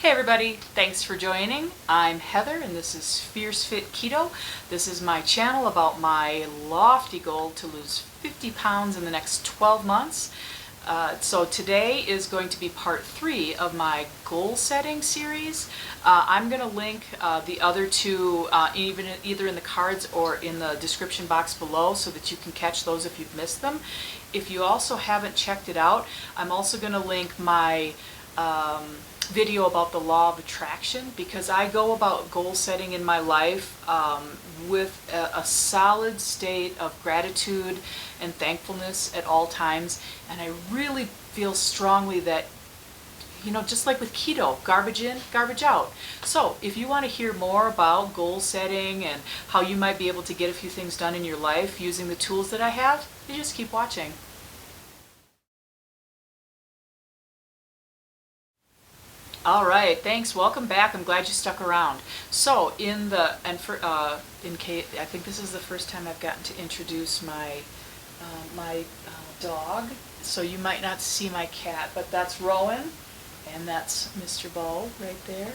Hey everybody, thanks for joining. I'm Heather and this is Fierce Fit Keto. This is my channel about my lofty goal to lose 50 pounds in the next 12 months. So today is going to be part 3 of my goal setting series. I'm going to link the other two either in the cards or in the description box below so that you can catch those if you've missed them. If you also haven't checked it out, I'm also going to link my video about the law of attraction, because I go about goal setting in my life with a solid state of gratitude and thankfulness at all times. And I really feel strongly that, just like with keto, garbage in, garbage out. So if you want to hear more about goal setting and how you might be able to get a few things done in your life using the tools that I have, you just keep watching. All right, thanks. Welcome back. I'm glad you stuck around. So in case, I think this is the first time I've gotten to introduce my dog. So you might not see my cat, but that's Rowan, and that's Mr. Bo right there.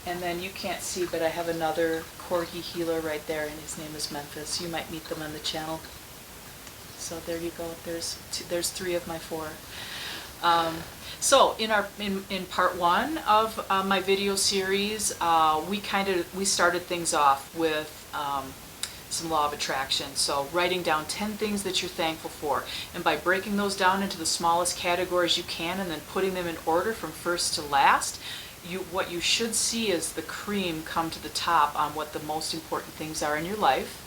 And then you can't see, but I have another corgi healer right there, and his name is Memphis. You might meet them on the channel. So there you go. There's 3 of my 4. So in part 1 of my video series, we started things off with some law of attraction. So writing down 10 things that you're thankful for, and by breaking those down into the smallest categories you can, and then putting them in order from first to last, what you should see is the cream come to the top on what the most important things are in your life.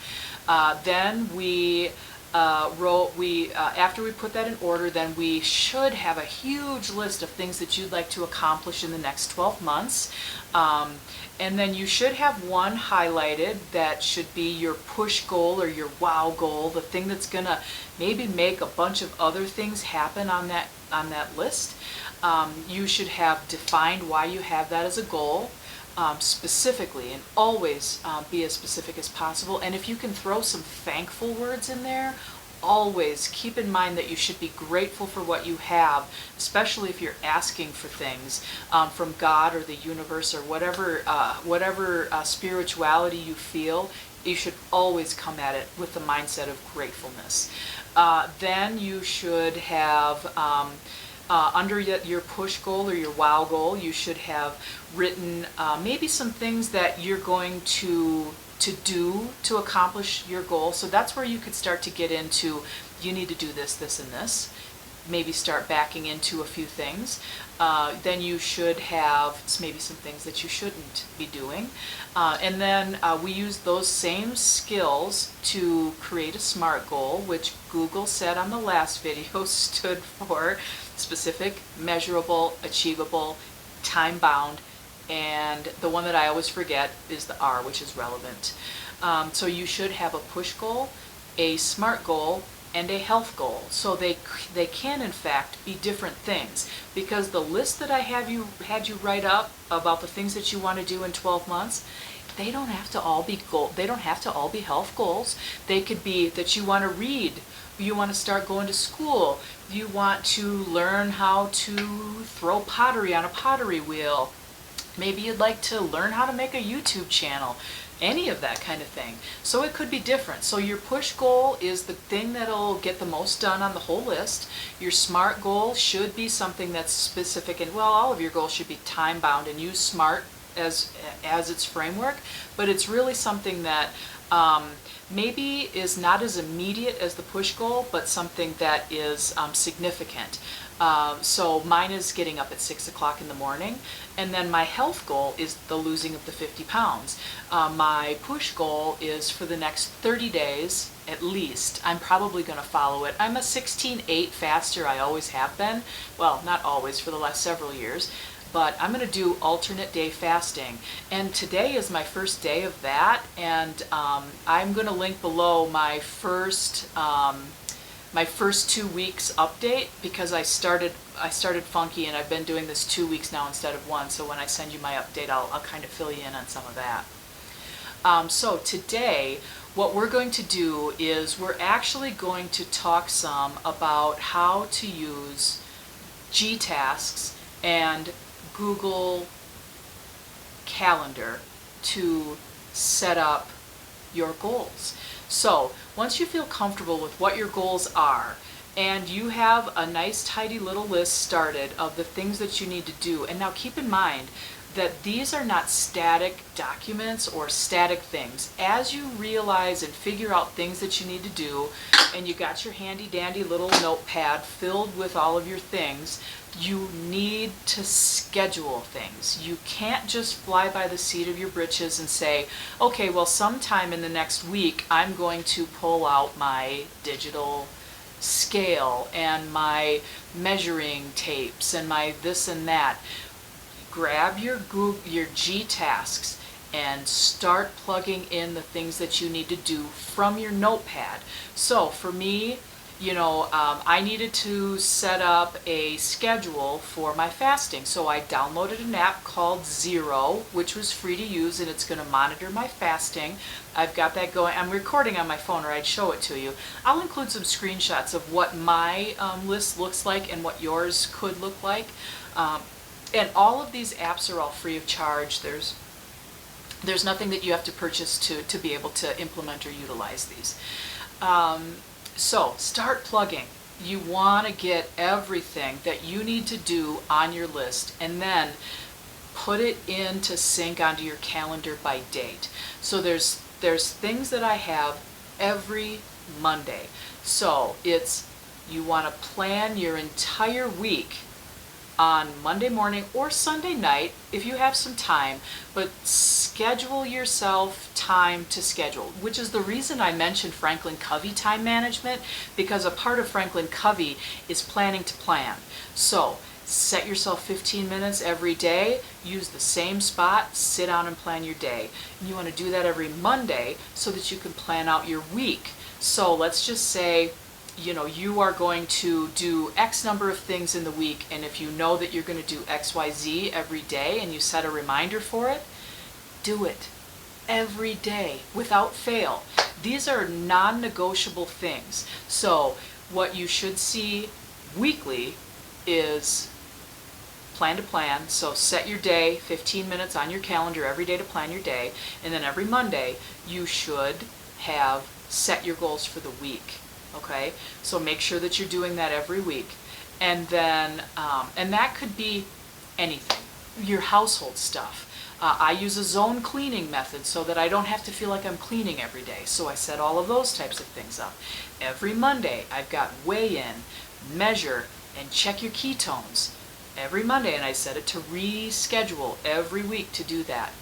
Then after we put that in order, then we should have a huge list of things that you'd like to accomplish in the next 12 months. And then you should have one highlighted that should be your push goal or your wow goal, the thing that's gonna maybe make a bunch of other things happen on that list. You should have defined why you have that as a goal. Specifically, and always be as specific as possible. And if you can throw some thankful words in there, always keep in mind that you should be grateful for what you have, especially if you're asking for things from God or the universe or whatever spirituality you feel. You should always come at it with the mindset of gratefulness. Then you should have under your push goal or your wow goal, you should have written maybe some things that you're going to do to accomplish your goal. So that's where you could start to get into, you need to do this, this, and this. Maybe start backing into a few things. Then you should have maybe some things that you shouldn't be doing. And then we use those same skills to create a SMART goal, which Google said on the last video stood for specific, measurable, achievable, time-bound, and the one that I always forget is the R, which is relevant. So you should have a push goal, a SMART goal, and a health goal. So they can in fact be different things, because the list that I had you write up about the things that you want to do in 12 months, they don't have to all be health goals. They could be that you want to read, you want to start going to school, you want to learn how to throw pottery on a pottery wheel, maybe you'd like to learn how to make a YouTube channel, any of that kind of thing. So it could be different. So your push goal is the thing that'll get the most done on the whole list. Your SMART goal should be something that's specific, and well, all of your goals should be time bound and use SMART as its framework, but it's really something that maybe is not as immediate as the push goal, but something that is significant. So mine is getting up at 6 o'clock in the morning, and then my health goal is the losing of the 50 pounds. My push goal is for the next 30 days at least. I'm probably going to follow it. I'm a 16/8 faster. I always have been. Well, not always, for the last several years. But I'm going to do alternate day fasting. And today is my first day of that, and I'm going to link below my first 2 weeks update, because I started funky and I've been doing this 2 weeks now instead of 1. So when I send you my update, I'll kind of fill you in on some of that. So today, what we're going to do is we're actually going to talk some about how to use G tasks and Google calendar to set up your goals. So once you feel comfortable with what your goals are, and you have a nice tidy little list started of the things that you need to do, and now keep in mind that these are not static documents or static things. As you realize and figure out things that you need to do, and you got your handy dandy little notepad filled with all of your things, you need to schedule things. You can't just fly by the seat of your britches and say, okay, well, sometime in the next week I'm going to pull out my digital scale and my measuring tapes and my this and that. Grab your G tasks and start plugging in the things that you need to do from your notepad. So for me, I needed to set up a schedule for my fasting. So I downloaded an app called Zero, which was free to use, and it's going to monitor my fasting. I've got that going. I'm recording on my phone, or I'd show it to you. I'll include some screenshots of what my list looks like and what yours could look like. And all of these apps are all free of charge. There's nothing that you have to purchase to be able to implement or utilize these. So start plugging. You want to get everything that you need to do on your list, and then put it into sync onto your calendar by date. So there's things that I have every Monday. So you want to plan your entire week on Monday morning or Sunday night if you have some time, but schedule yourself time to schedule, which is the reason I mentioned Franklin Covey time management, because a part of Franklin Covey is planning to plan. So set yourself 15 minutes every day, use the same spot, sit down and plan your day. And you want to do that every Monday so that you can plan out your week. So let's just say you are going to do X number of things in the week, and if you know that you're going to do XYZ every day and you set a reminder for it, do it every day without fail. These are non-negotiable things. So what you should see weekly is plan to plan. So set your day, 15 minutes on your calendar every day to plan your day, and then every Monday you should have set your goals for the week. Okay, so make sure that you're doing that every week. And then, and that could be anything, your household stuff. I use a zone cleaning method so that I don't have to feel like I'm cleaning every day. So I set all of those types of things up. Every Monday, I've got weigh in, measure, and check your ketones. Every Monday, and I set it to reschedule every week to do that.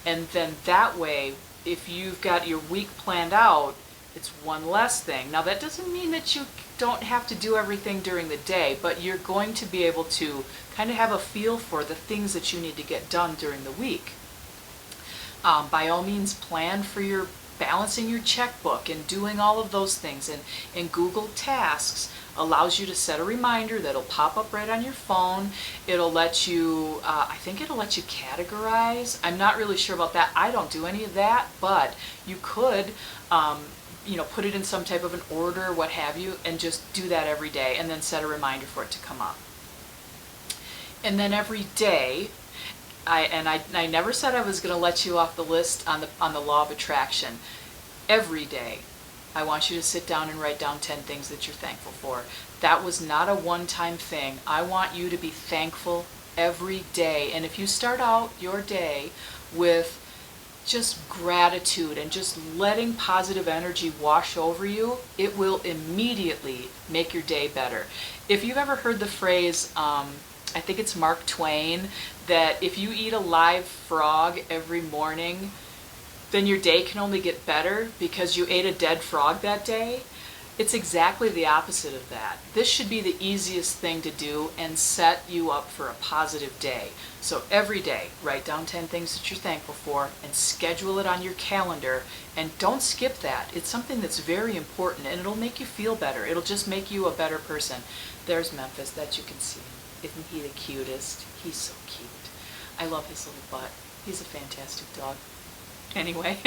And then that way, if you've got your week planned out, it's one less thing. Now that doesn't mean that you don't have to do everything during the day, but you're going to be able to kind of have a feel for the things that you need to get done during the week. By all means, plan for your balancing your checkbook and doing all of those things. And Google Tasks allows you to set a reminder that'll pop up right on your phone. It'll let you, I think it'll let you categorize. I'm not really sure about that. I don't do any of that, but you could put it in some type of an order, what have you, and just do that every day, and then set a reminder for it to come up. And then every day, I never said I was going to let you off the list on the law of attraction. Every day, I want you to sit down and write down 10 things that you're thankful for. That was not a one-time thing. I want you to be thankful every day. And if you start out your day with just gratitude and just letting positive energy wash over you, it will immediately make your day better. If you've ever heard the phrase, I think it's Mark Twain, that if you eat a live frog every morning, then your day can only get better because you ate a dead frog that day. It's exactly the opposite of that. This should be the easiest thing to do and set you up for a positive day. So every day, write down 10 things that you're thankful for and schedule it on your calendar. And don't skip that. It's something that's very important, and it'll make you feel better. It'll just make you a better person. There's Memphis that you can see. Isn't he the cutest? He's so cute. I love his little butt. He's a fantastic dog. Anyway,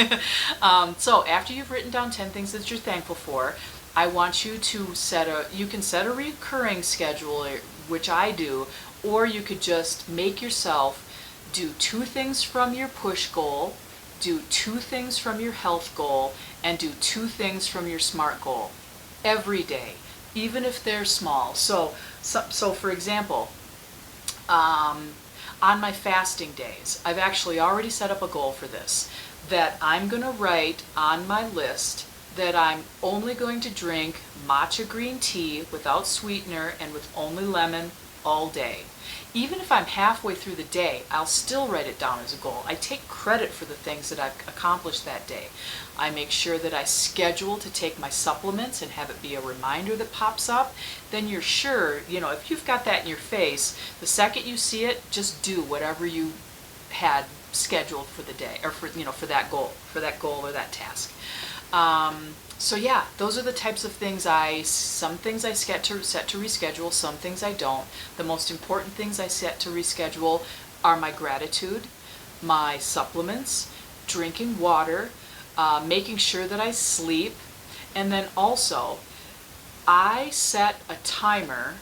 so after you've written down 10 things that you're thankful for, I want you to you can set a recurring schedule, which I do, or you could just make yourself do 2 things from your push goal, do 2 things from your health goal, and do 2 things from your SMART goal every day, even if they're small. So for example, on my fasting days, I've actually already set up a goal for this, that I'm going to write on my list that I'm only going to drink matcha green tea without sweetener and with only lemon all day. Even if I'm halfway through the day, I'll still write it down as a goal. I take credit for the things that I've accomplished that day. I make sure that I schedule to take my supplements and have it be a reminder that pops up. Then you're sure, if you've got that in your face, the second you see it, just do whatever you had scheduled for the day, or for that goal or that task. So yeah, those are the types of things some things I set to reschedule, some things I don't. The most important things I set to reschedule are my gratitude, my supplements, drinking water, making sure that I sleep, and then also I set a timer,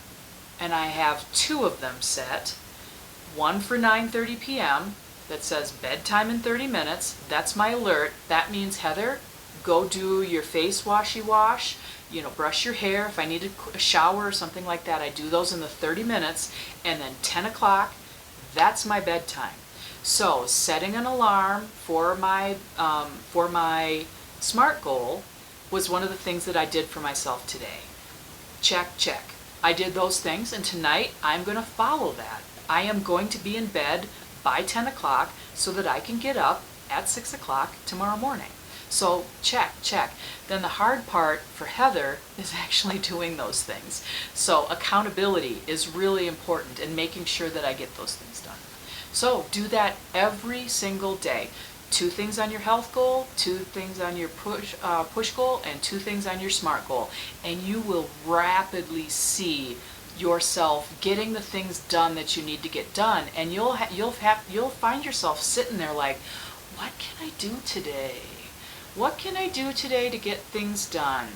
and I have 2 of them set. One for 9:30 p.m. that says bedtime in 30 minutes. That's my alert. That means, Heather, go do your face wash, brush your hair. If I need a shower or something like that, I do those in the 30 minutes. And then 10 o'clock, that's my bedtime. So setting an alarm for my SMART goal was one of the things that I did for myself today. Check, check. I did those things, and tonight I'm going to follow that. I am going to be in bed by 10 o'clock so that I can get up at 6 o'clock tomorrow morning. So check, check. Then the hard part for Heather is actually doing those things. So accountability is really important in making sure that I get those things done. So do that every single day. 2 things on your health goal, 2 things on your push goal, and 2 things on your SMART goal. And you will rapidly see yourself getting the things done that you need to get done. And you'll find yourself sitting there like, what can I do today? What can I do today to get things done?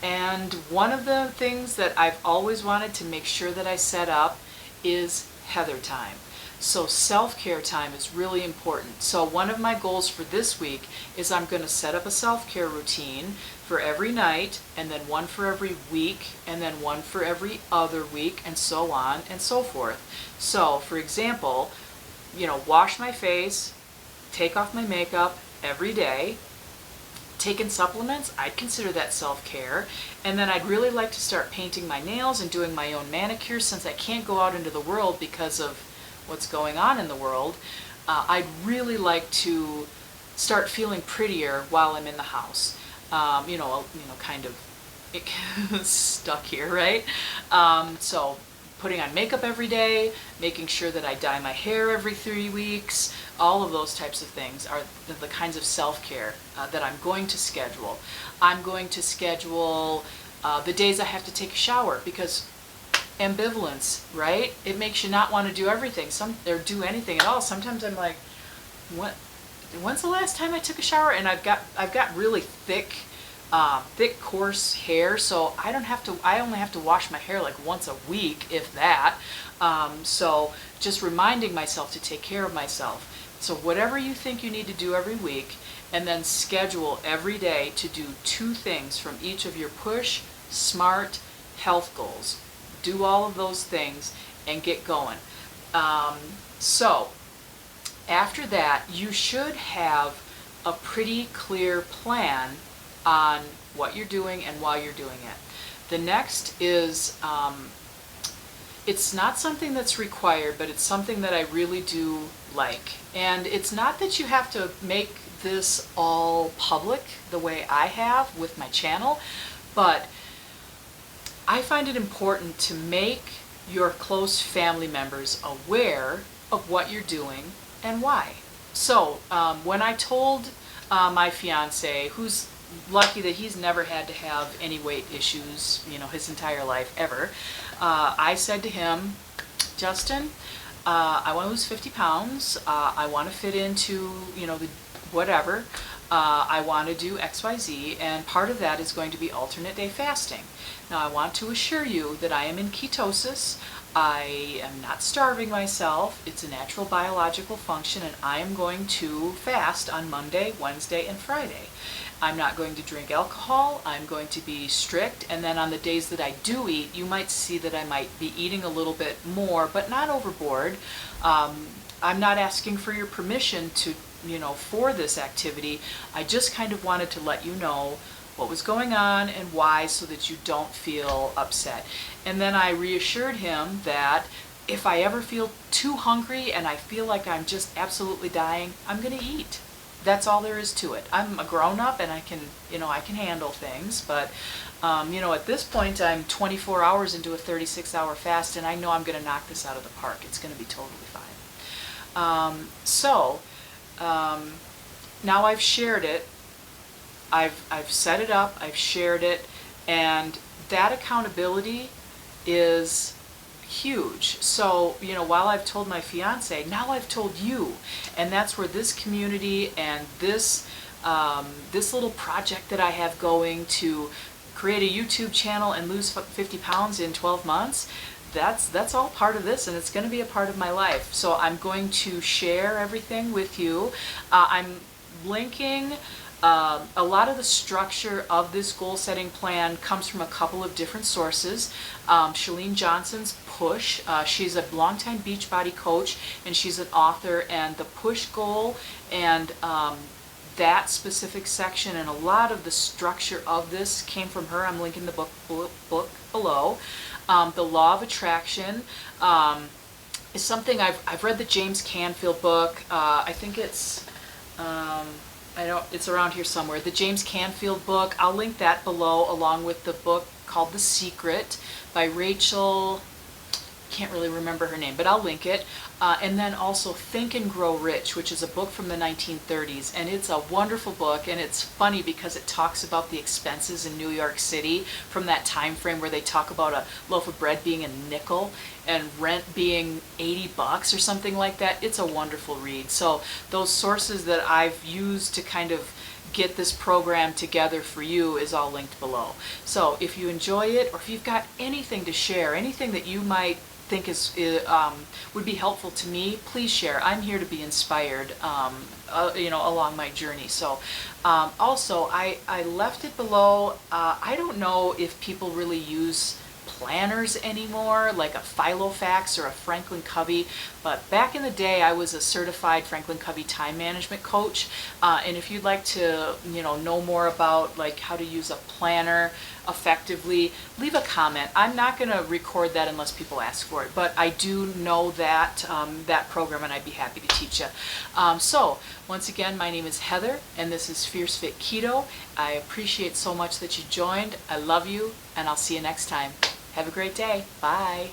And one of the things that I've always wanted to make sure that I set up is Heather time. So self-care time is really important. So one of my goals for this week is I'm going to set up a self-care routine for every night, and then one for every week, and then one for every other week, and so on and so forth. So for example, wash my face, take off my makeup every day. Taking supplements, I'd consider that self-care. And then I'd really like to start painting my nails and doing my own manicure, since I can't go out into the world because of what's going on in the world. I'd really like to start feeling prettier while I'm in the house. Kind of stuck here, right? So putting on makeup every day, making sure that I dye my hair every 3 weeks, all of those types of things are the kinds of self-care that I'm going to schedule. I'm going to schedule the days I have to take a shower, because ambivalence, right? It makes you not want to do everything, or do anything at all. Sometimes I'm like, when's the last time I took a shower? And I've got really thick, coarse hair, so I only have to wash my hair like once a week, if that. So just reminding myself to take care of myself. So whatever you think you need to do every week, and then schedule every day to do 2 things from each of your push, SMART, health goals. Do all of those things and get going. So after that, you should have a pretty clear plan on what you're doing and why you're doing it. The next is, it's not something that's required, but it's something that I really do like. And it's not that you have to make this all public the way I have with my channel, but I find it important to make your close family members aware of what you're doing and why. So when I told my fiance, who's lucky that he's never had to have any weight issues, his entire life ever, I said to him, Justin, I want to lose 50 pounds. I want to fit into, the whatever. I want to do XYZ, and part of that is going to be alternate day fasting. Now, I want to assure you that I am in ketosis. I am not starving myself. It's a natural biological function, and I am going to fast on Monday, Wednesday, and Friday. I'm not going to drink alcohol. I'm going to be strict, and then on the days that I do eat, you might see that I might be eating a little bit more, but not overboard. I'm not asking for your permission to, for this activity. I just kind of wanted to let you know what was going on and why, so that you don't feel upset. And then I reassured him that if I ever feel too hungry and I feel like I'm just absolutely dying, I'm going to eat. That's all there is to it. I'm a grown-up and I can handle things, but at this point I'm 24 hours into a 36-hour fast, and I know I'm going to knock this out of the park. It's going to be totally fine. Now I've shared it. I've set it up, I've shared it, and that accountability is huge. So, while I've told my fiance, now I've told you, and that's where this community and this little project that I have going to create a YouTube channel and lose 50 pounds in 12 months, that's all part of this, and it's going to be a part of my life. So I'm going to share everything with you. I'm linking a lot of the structure of this goal setting plan comes from a couple of different sources. Chalene Johnson's Push, she's a longtime Beachbody coach, and she's an author, and the Push goal and that specific section and a lot of the structure of this came from her. I'm linking the book below. The Law of Attraction is something I've read the James Canfield book. I think it's it's around here somewhere. The James Canfield book, I'll link that below, along with the book called The Secret by Rachel, can't really remember her name, but I'll link it. And then also Think and Grow Rich, which is a book from the 1930s, and it's a wonderful book, and it's funny because it talks about the expenses in New York City from that time frame, where they talk about a loaf of bread being a nickel and rent being $80 or something like that. It's a wonderful read. So those sources that I've used to kind of get this program together for you is all linked below. So if you enjoy it, or if you've got anything to share, anything that you might think would be helpful to me, please share. I'm here to be inspired, along my journey. So also I left it below. I don't know if people really use planners anymore, like a Filofax or a Franklin Covey, but back in the day I was a certified Franklin Covey time management coach, and if you'd like to know more about like how to use a planner effectively, leave a comment. I'm not going to record that unless people ask for it, but I do know that that program, and I'd be happy to teach you. So once again, my name is Heather, and this is Fierce Fit Keto. I appreciate so much that you joined. I love you, and I'll see you next time. Have a great day. Bye.